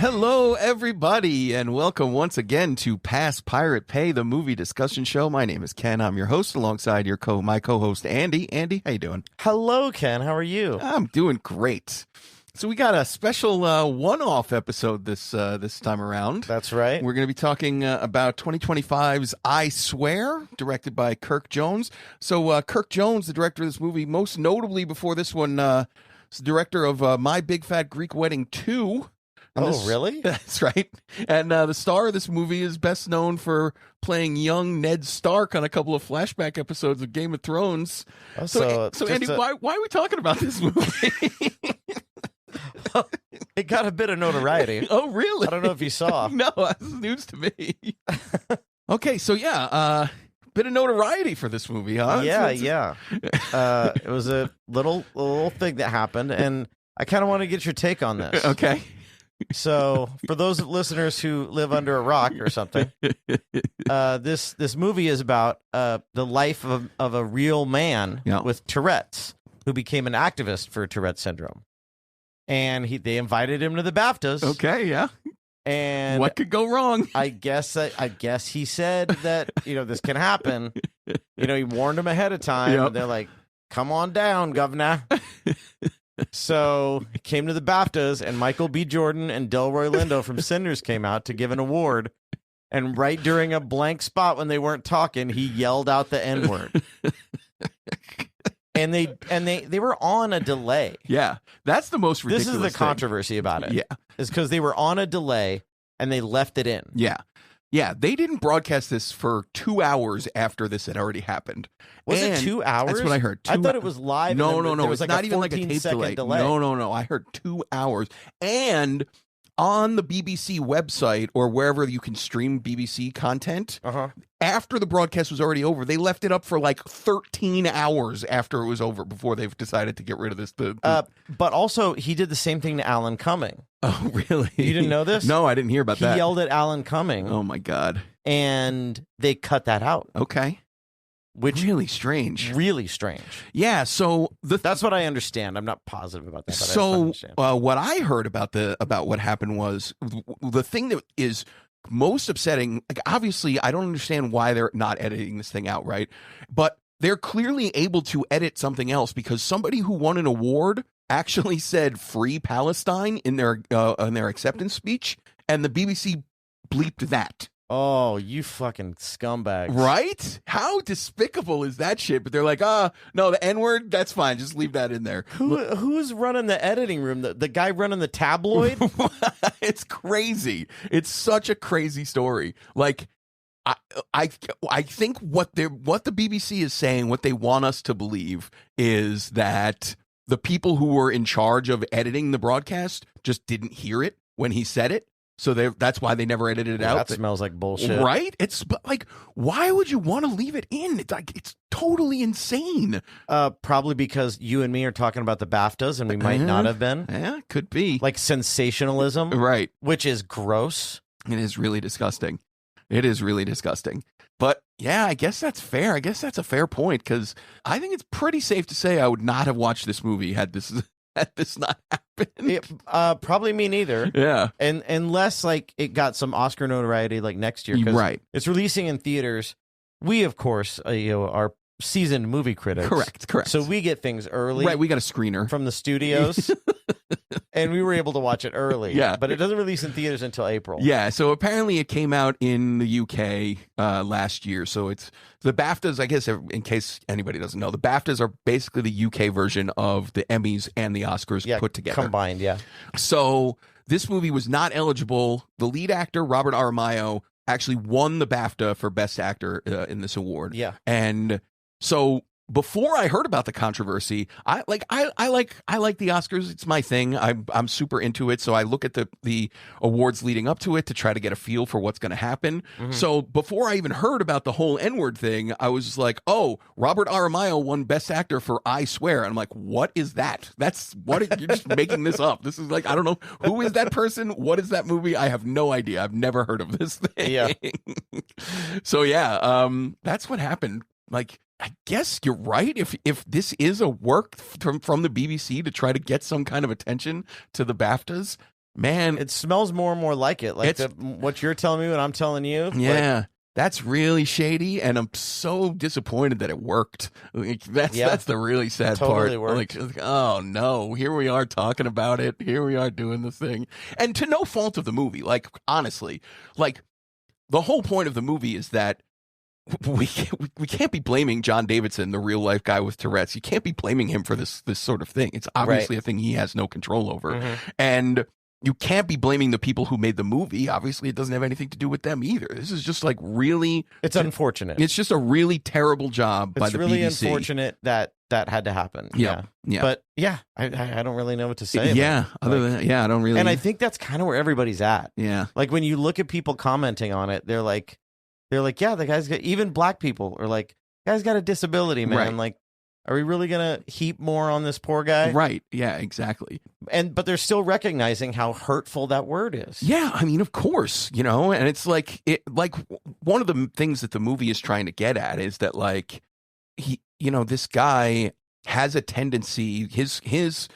Hello, everybody, and welcome once again to Pass Pirate Pay, the movie discussion show. My name is Ken. I'm your host, alongside my co-host, Andy. Andy, how you doing? Hello, Ken. How are you? I'm doing great. So we got a special one-off episode this time around. That's right. We're going to be talking about 2025's I Swear, directed by Kirk Jones. So Kirk Jones, the director of this movie, most notably before this one, is the director of My Big Fat Greek Wedding 2. Really? That's right. And the star of this movie is best known for playing young Ned Stark on a couple of flashback episodes of Game of Thrones. Oh, so Andy, why are we talking about this movie? It got a bit of notoriety. Oh, really? I don't know if you saw. No, this is news to me. Okay, so bit of notoriety for this movie, huh? Yeah. It was a little thing that happened, and I kind of want to get your take on this. Okay. So, for those listeners who live under a rock or something, this movie is about the life of a real man with Tourette's who became an activist for Tourette syndrome, and they invited him to the BAFTAs. Okay, yeah. And what could go wrong? I guess he said that this can happen. He warned him ahead of time. Yep. And they're like, "Come on down, governor." So he came to the BAFTAs, and Michael B. Jordan and Delroy Lindo from Sinners came out to give an award. And right during a blank spot when they weren't talking, he yelled out the N-word. And they were on a delay. Yeah, that's the most ridiculous This is the thing. controversy about it. Yeah, is because they were on a delay and they left it in. Yeah, they didn't broadcast this for 2 hours after this had already happened. Was it 2 hours? That's what I heard. I thought it was live. No. There was It's not even like a tape delay. No. I heard 2 hours. And on the BBC website or wherever you can stream BBC content, after the broadcast was already over, they left it up for like 13 hours after it was over before they've decided to get rid of this. But also, he did the same thing to Alan Cumming. Oh, really? You didn't know this? No, I didn't hear about that. He yelled at Alan Cumming. Oh, my God. And they cut that out. Okay. Which really strange. Really strange. Yeah, so that's what I understand. I'm not positive about that. But so what I heard about what happened was the thing that is most upsetting. Like, obviously, I don't understand why they're not editing this thing out, right? But they're clearly able to edit something else because somebody who won an award actually said "Free Palestine" in their acceptance speech, and the BBC bleeped that. Oh, you fucking scumbag. Right? How despicable is that shit? But they're like, no, the N-word, that's fine. Just leave that in there. Who's running the editing room? The guy running the tabloid? It's crazy. It's such a crazy story. Like, I think what the BBC is saying, what they want us to believe, is that the people who were in charge of editing the broadcast just didn't hear it when he said it. So that's why they never edited it out. That smells like bullshit. Right? It's like, why would you want to leave it in? It's totally insane. Probably because you and me are talking about the BAFTAs and we might not have been. Yeah, could be. Like sensationalism. Right. Which is gross. It is really disgusting. But yeah, I guess that's fair. I guess that's a fair point because I think it's pretty safe to say I would not have watched this movie had this not happened. Probably me neither. Yeah. And unless like it got some Oscar notoriety like next year. Right. It's releasing in theaters. We, of course, are seasoned movie critics. Correct. So we get things early. Right. We got a screener from the studios. And we were able to watch it early. Yeah. But it doesn't release in theaters until April. Yeah. So apparently it came out in the UK last year. So it's the BAFTAs, I guess, in case anybody doesn't know, the BAFTAs are basically the UK version of the Emmys and the Oscars put together. Combined, yeah. So this movie was not eligible. The lead actor, Robert Aramayo, actually won the BAFTA for Best Actor in this award. Yeah. And so before I heard about the controversy, I like the Oscars. It's my thing. I'm super into it. So I look at the awards leading up to it to try to get a feel for what's going to happen. Mm-hmm. So before I even heard about the whole N-word thing, I was like, oh, Robert Aramayo won Best Actor for I Swear. And I'm like, what is that? That's what you're just making this up. This is like, I don't know. Who is that person? What is that movie? I have no idea. I've never heard of this thing. Yeah. So yeah, that's what happened. Like, I guess you're right. If this is a work from the BBC to try to get some kind of attention to the BAFTAs, Man, it smells more and more like it. Like what you're telling me, what I'm telling you. Yeah. Like, that's really shady, and I'm so disappointed that it worked. Like, that's the really sad part. Worked. Like, oh no, here we are talking about it. Here we are doing this thing, and to no fault of the movie. Like, honestly, like the whole point of the movie is that we can't be blaming John Davidson, the real life guy with Tourette's. You can't be blaming him for this sort of thing. It's obviously a thing he has no control over, and you can't be blaming the people who made the movie. Obviously, it doesn't have anything to do with them either. This is just like really... It's unfortunate. It's just a really terrible job by the BBC. It's really unfortunate that had to happen. Yeah. But yeah, I don't really know what to say. Yeah. I don't really... And I think that's kind of where everybody's at. Yeah. Like when you look at people commenting on it, they're like, yeah, the guy's got... Even black people are like, guy's got a disability, man. Right. Like, are we really going to heap more on this poor guy? Right. Yeah, exactly. But they're still recognizing how hurtful that word is. Yeah, I mean, of course, and it's like one of the things that the movie is trying to get at is that like this guy has a tendency, his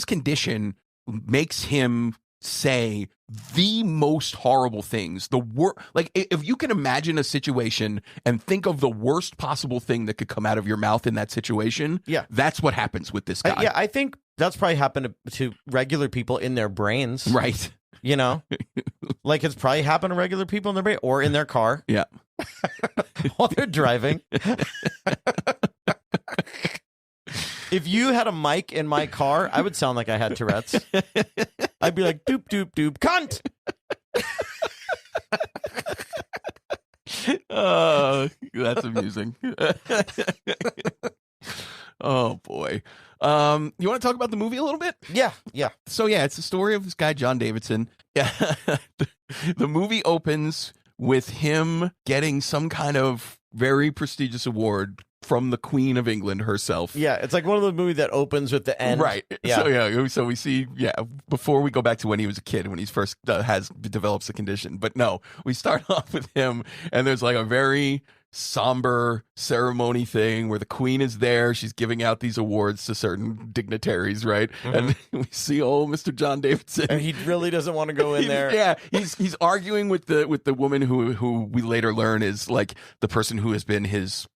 condition makes him say the most horrible things. Like if you can imagine a situation and think of the worst possible thing that could come out of your mouth in that situation, that's what happens with this guy. I think that's probably happened to regular people in their brains. Right. Like it's probably happened to regular people in their brain or in their car. Yeah. While they're driving. If you had a mic in my car, I would sound like I had Tourette's. I'd be like, doop, doop, doop, cunt. Oh, that's amusing. Oh, boy. You want to talk about the movie a little bit? Yeah. So, it's the story of this guy, John Davidson. Yeah. The movie opens with him getting some kind of very prestigious award from the Queen of England herself. Yeah, it's like one of the movies that opens with the end. Right. Yeah. So we see, before we go back to when he was a kid, when he first develops the condition. But no, we start off with him, and there's like a very somber ceremony thing where the Queen is there. She's giving out these awards to certain dignitaries, right? And we see old Mr. John Davidson, and he really doesn't want to go in there. Yeah, he's arguing with the woman who we later learn is like the person who has been his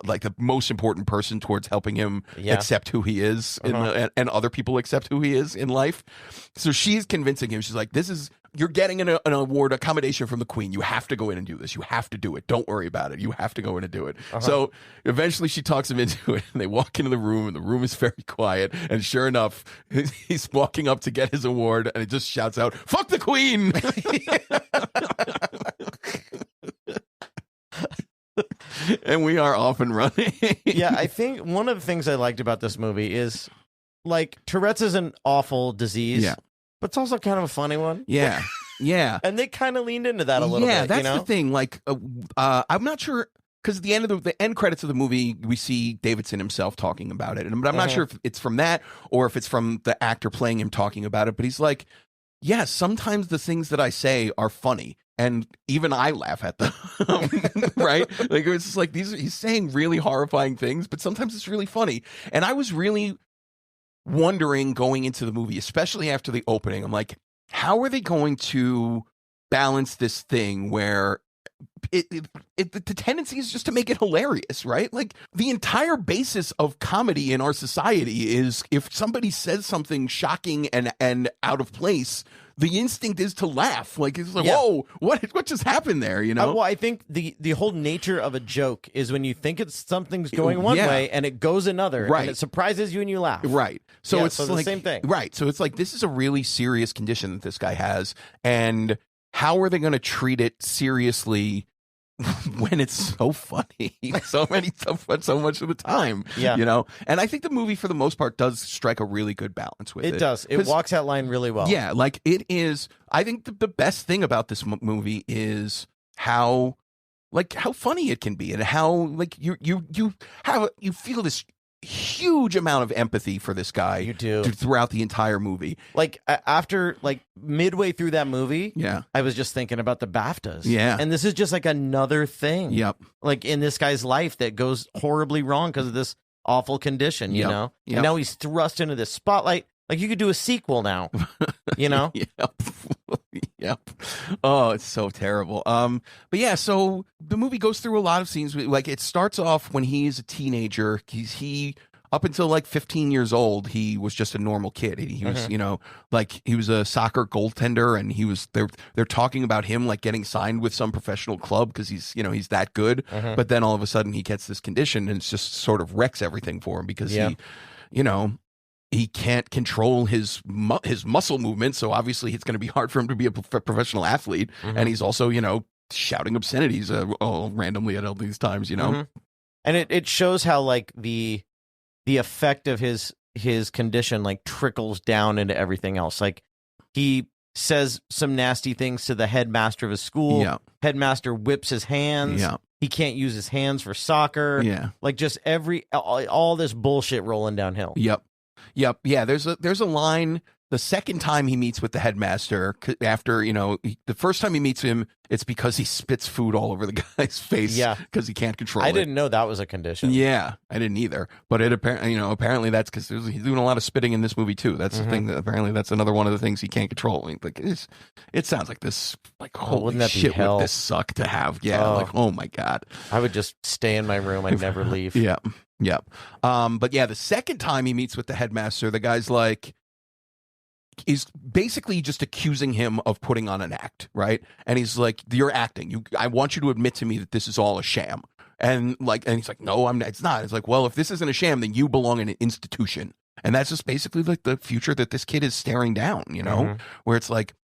like the most important person towards helping him accept who he is and other people accept who he is in life. So she's convincing him. She's like, you're getting an award accommodation from the Queen. You have to go in and do this. You have to do it. Don't worry about it. You have to go in and do it. So eventually she talks him into it, and they walk into the room, and the room is very quiet. And sure enough, he's walking up to get his award, and he just shouts out, "Fuck the Queen!" And we are off and running. Yeah, I think one of the things I liked about this movie is, like, Tourette's is an awful disease, but it's also kind of a funny one. Yeah, yeah. And they kind of leaned into that a little bit. Yeah, that's the thing. Like, I'm not sure, because at the end of the end credits of the movie, we see Davidson himself talking about it, but I'm not sure if it's from that or if it's from the actor playing him talking about it. But he's like, yes, sometimes the things that I say are funny. And even I laugh at them, right? Like, it's just like he's saying really horrifying things, but sometimes it's really funny. And I was really wondering going into the movie, especially after the opening, I'm like, how are they going to balance this thing where the tendency is just to make it hilarious, right? Like, the entire basis of comedy in our society is if somebody says something shocking and out of place, the instinct is to laugh. Like, it's like, whoa, what just happened there, Well, I think the whole nature of a joke is when you think something's going one way and it goes another, right, and it surprises you and you laugh. Right. So it's the same thing. Right. So it's like, this is a really serious condition that this guy has, and how are they going to treat it seriously when it's so funny so much of the time? And I think the movie for the most part does strike a really good balance with it. It does. It walks that line really well. Yeah, like it is. I think the best thing about this movie is how funny it can be, and how like you feel this huge amount of empathy for this guy. You do, throughout the entire movie. Like after midway through that movie, I was just thinking about the BAFTAs. Yeah. And this is just like another thing. Yep. Like in this guy's life that goes horribly wrong because of this awful condition, you know? Yep. And now he's thrust into this spotlight. Like, you could do a sequel now, you know? Yep. Yep. Oh, it's so terrible. But yeah, so the movie goes through a lot of scenes. Like, it starts off when he's a teenager. He up until like 15 years old, he was just a normal kid. He was, you know, like, he was a soccer goaltender, and they're talking about him like getting signed with some professional club because he's, you know, he's that good. But then all of a sudden he gets this condition, and it's just sort of wrecks everything for him because he, you know, he can't control his muscle movement. So obviously it's going to be hard for him to be a professional athlete. And he's also, you know, shouting obscenities all randomly at all these times, you know? And it shows how like the effect of his condition like trickles down into everything else. Like, he says some nasty things to the headmaster of his school. Yeah. Headmaster whips his hands. Yeah. He can't use his hands for soccer. Yeah. Like, just all this bullshit rolling downhill. Yep. Yeah. There's a line the second time he meets with the headmaster after, you know, the first time he meets him, it's because he spits food all over the guy's face. Yeah. Because he can't control it. I didn't know that was a condition. Yeah, I didn't either. But apparently that's because he's doing a lot of spitting in this movie too. That's the thing. That apparently that's another one of the things he can't control. Like, it sounds like this. Like, holy shit, would this suck to have? Yeah. Like, oh my God. I would just stay in my room. I'd never leave. Yeah. Yeah. But yeah, the second time he meets with the headmaster, the guy's like, is basically just accusing him of putting on an act, right? And he's like, "You're acting. I want you to admit to me that this is all a sham." And he's like, "No, it's not." It's like, "Well, if this isn't a sham, then you belong in an institution." And that's just basically like the future that this kid is staring down, you know, where it's like,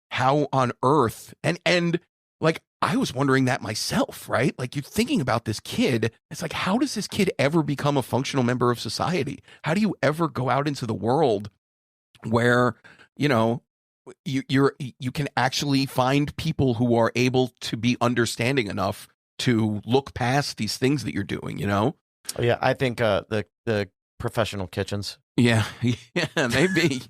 how on earth? And like, I was wondering that myself, right? Like, you're thinking about this kid. It's like, how does this kid ever become a functional member of society? How do you ever go out into the world where, you know, you can actually find people who are able to be understanding enough to look past these things that you're doing, you know? Oh, yeah, I think the professional kitchens. Yeah, maybe.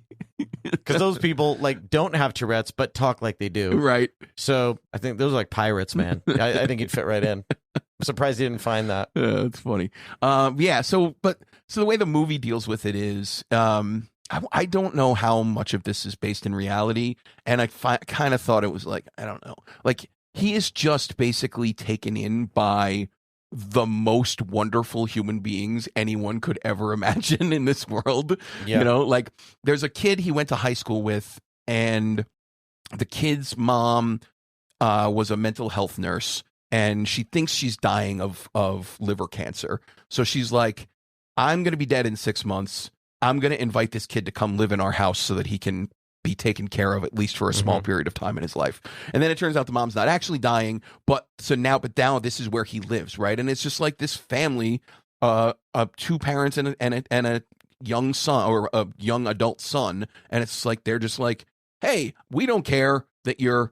Because those people like don't have Tourette's but talk like they do. Right. So I think those are like pirates, man. I think he'd fit right in. I'm surprised he didn't find that. Yeah, that's funny. Yeah, so the way the movie deals with it is, I don't know how much of this is based in reality, and I kind of thought it was like, I don't know, like, he is just basically taken in by the most wonderful human beings anyone could ever imagine in this world. Yeah. You know, like, there's a kid he went to high school with, and the kid's mom was a mental health nurse, and she thinks she's dying of liver cancer. So she's like, "I'm going to be dead in 6 months. I'm going to invite this kid to come live in our house so that he can be taken care of, at least for a small period of time in his life." And then it turns out the mom's not actually dying, but now this is where he lives, right? And it's just like this family, two parents and a young son, or a young adult son, and it's like, they're just like, "Hey, we don't care that you're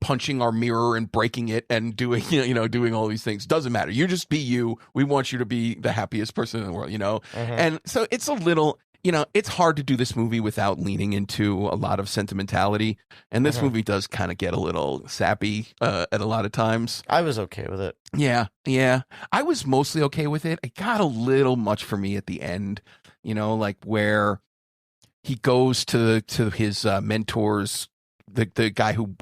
punching our mirror and breaking it and doing, doing all these things. Doesn't matter. You just be you. We want you to be the happiest person in the world, you know?" And so it's a little, it's hard to do this movie without leaning into a lot of sentimentality. And this movie does kind of get a little sappy at a lot of times. I was okay with it. Yeah. I was mostly okay with it. It got a little much for me at the end, like where he goes to his mentor's, the guy who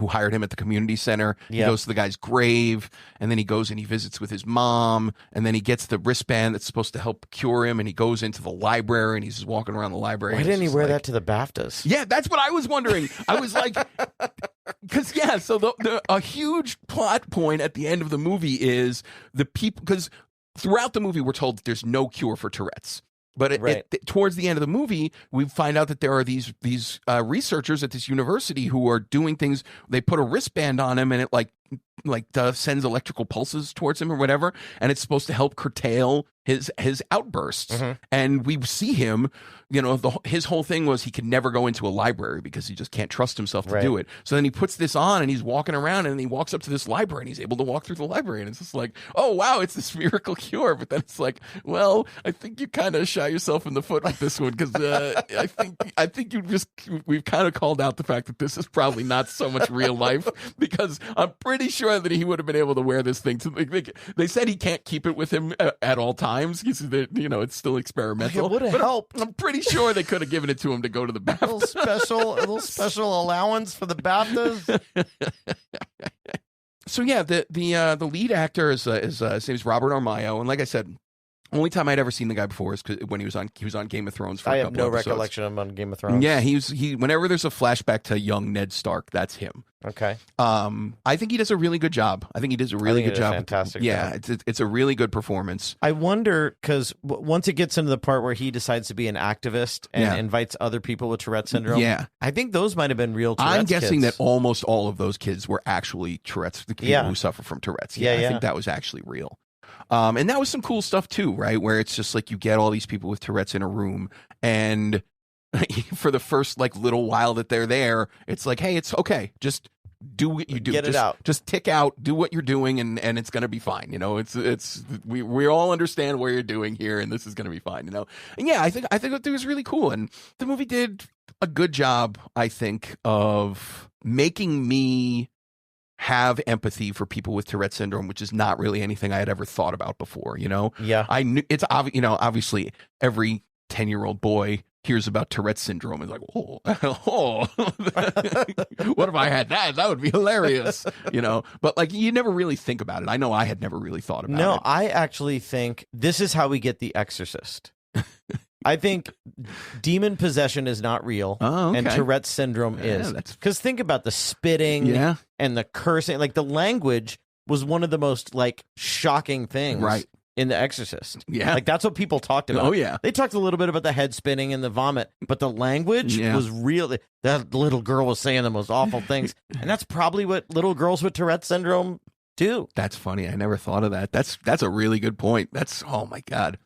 hired him at the community center. He goes to the guy's grave, and then he goes and he visits with his mom, and then he gets the wristband that's supposed to help cure him, and he goes into the library, and he's just walking around the library. Why didn't he wear that to the BAFTAs? Yeah, that's what I was wondering. I was like, because so a huge plot point at the end of the movie is the people, because throughout the movie we're told that there's no cure for Tourette's. But towards the end of the movie, we find out that there are these researchers at this university who are doing things. They put a wristband on him, and it sends electrical pulses towards him or whatever, and it's supposed to help curtail his outbursts. And we see him, his whole thing was he could never go into a library because he just can't trust himself to do it. So then he puts this on, and he's walking around, and he walks up to this library, and he's able to walk through the library, and it's just like, oh wow, it's this miracle cure. But then it's like, well, I think you kind of shot yourself in the foot with this one, because I think we've kind of called out the fact that this is probably not so much real life, because I'm pretty sure sure that he would have been able to wear this thing. They said he can't keep it with him at all times. It's still experimental. It would have helped. I'm pretty sure they could have given it to him to go to the BAFTA. A little special allowance for the BAFTAs. So yeah, the lead actor is his name is Robert Armaio, and like I said, only time I'd ever seen the guy before is when he was on Game of Thrones. I have no episodes. recollection of him on Game of Thrones. Yeah, he whenever there's a flashback to young Ned Stark, that's him. Okay. I think he does a really good job. I think he does a really good job. Fantastic. Yeah, it's a really good performance. I wonder because once it gets into the part where he decides to be an activist and invites other people with Tourette syndrome. Yeah, I think those might have been real Tourette's I'm guessing kids. that almost all of those kids were actually Tourette's, the people who suffer from Tourette's. Yeah, I think that was actually real. And that was some cool stuff too, right? Where it's just like you get all these people with Tourette's in a room, and for the first little while that they're there, it's like, hey, it's okay, just do what you do. Get it out. Just tick out, do what you're doing, and it's gonna be fine. We all understand what you're doing here, and this is gonna be fine. And yeah, I think it was really cool, and the movie did a good job, I think, of making me have empathy for people with Tourette syndrome, which is not really anything I had ever thought about before. Yeah, I knew it's obviously every 10-year-old boy hears about Tourette syndrome and is like, oh, what if I had that? That would be hilarious, But you never really think about it. I know I had never really thought about it. No, I actually think this is how we get The Exorcist. I think demon possession is not real, and Tourette syndrome is. Because think about the spitting and the cursing. The language was one of the most shocking things in The Exorcist. Yeah. That's what people talked about. Oh, yeah. They talked a little bit about the head spinning and the vomit, but the language was real. That little girl was saying the most awful things. And that's probably what little girls with Tourette syndrome do. That's funny. I never thought of that. That's a really good point. Oh my God.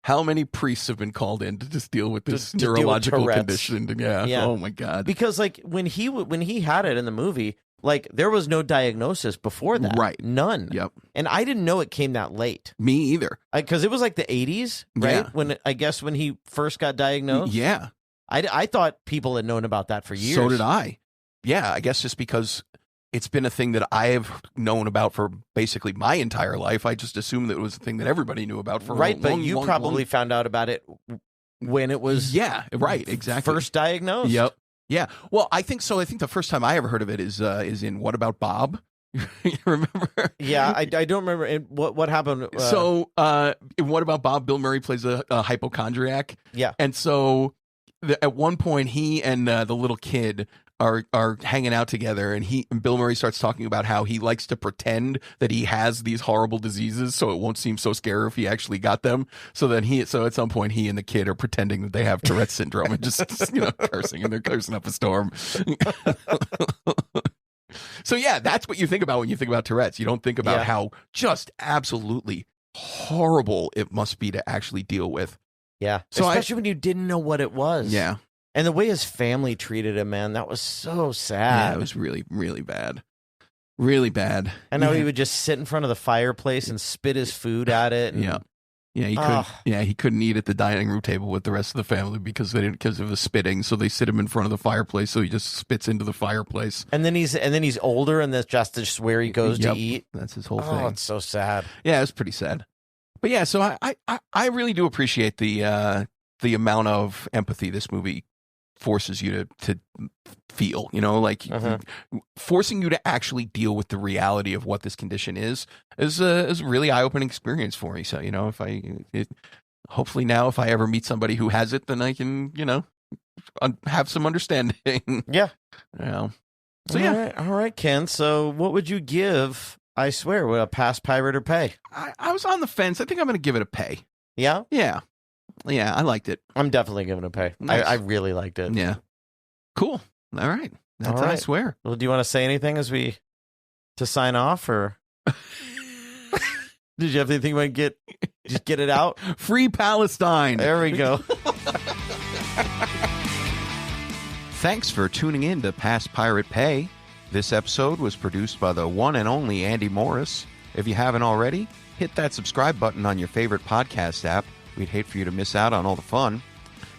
How many priests have been called in to just deal with this neurological condition? Yeah. Oh my God. Because when he had it in the movie, there was no diagnosis before that. Right. None. Yep. And I didn't know it came that late. Me either. Because it was the 80s, right? Yeah. When he first got diagnosed. Yeah. I thought people had known about that for years. So did I. Yeah. I guess just because it's been a thing that I have known about for basically my entire life. I just assumed that it was a thing that everybody knew about for a long, but you probably found out about it when it was exactly first diagnosed. Yep. Yeah. Well, I think so. I think the first time I ever heard of it is in What About Bob? You remember? Yeah, I don't remember. What happened? In What About Bob, Bill Murray plays a hypochondriac. Yeah. And so at one point, he and the little kid are hanging out together, and Bill Murray starts talking about how he likes to pretend that he has these horrible diseases so it won't seem so scary if he actually got them. So at some point he and the kid are pretending that they have Tourette syndrome and just cursing, and they're cursing up a storm. So yeah, that's what you think about when you think about Tourette's. You don't think about how just absolutely horrible it must be to actually deal with. Yeah. So especially when you didn't know what it was. Yeah. And the way his family treated him, man, that was so sad. Yeah, it was really, really bad. Really bad. And now he would just sit in front of the fireplace and spit his food at it. And, he couldn't eat at the dining room table with the rest of the family because of the spitting. So they sit him in front of the fireplace, so he just spits into the fireplace. And then he's older, and that's just where he goes to eat. That's his whole thing. Oh, it's so sad. Yeah, it's pretty sad. But yeah, so I really do appreciate the amount of empathy this movie forces you to feel, forcing you to actually deal with the reality of what this condition is a really eye-opening experience for me. So, hopefully now if I ever meet somebody who has it, then I can, have some understanding. Yeah. So yeah. All right, Ken. So what would you give I Swear? Would a pass, pirate, or pay? I was on the fence. I think I'm going to give it a pay. Yeah? Yeah. Yeah, I liked it. I'm definitely giving it a pay. Nice. I really liked it. Yeah. Cool. All right. That's all right. I Swear. Well, do you want to say anything to sign off, or did you have anything you want to just get it out? Free Palestine. There we go. Thanks for tuning in to Pass Pirate Pay. This episode was produced by the one and only Andy Morris. If you haven't already, hit that subscribe button on your favorite podcast app. We'd hate for you to miss out on all the fun.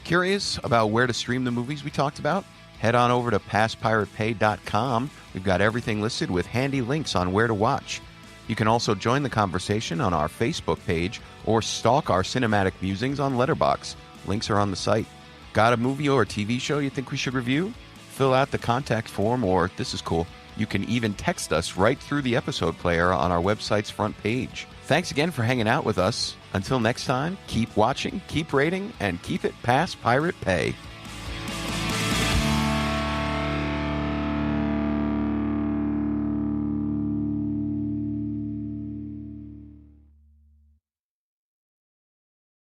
Curious about where to stream the movies we talked about? head on over to passpiratepay.com. We've got everything listed with handy links on where to watch. You can also join the conversation on our Facebook page or stalk our cinematic musings on Letterboxd. Links are on the site. Got a movie or a TV show you think we should review? Fill out the contact form, or this is cool, you can even text us right through the episode player on our website's front page. Thanks again for hanging out with us. Until next time, keep watching, keep rating, and keep it past Pirate Pay.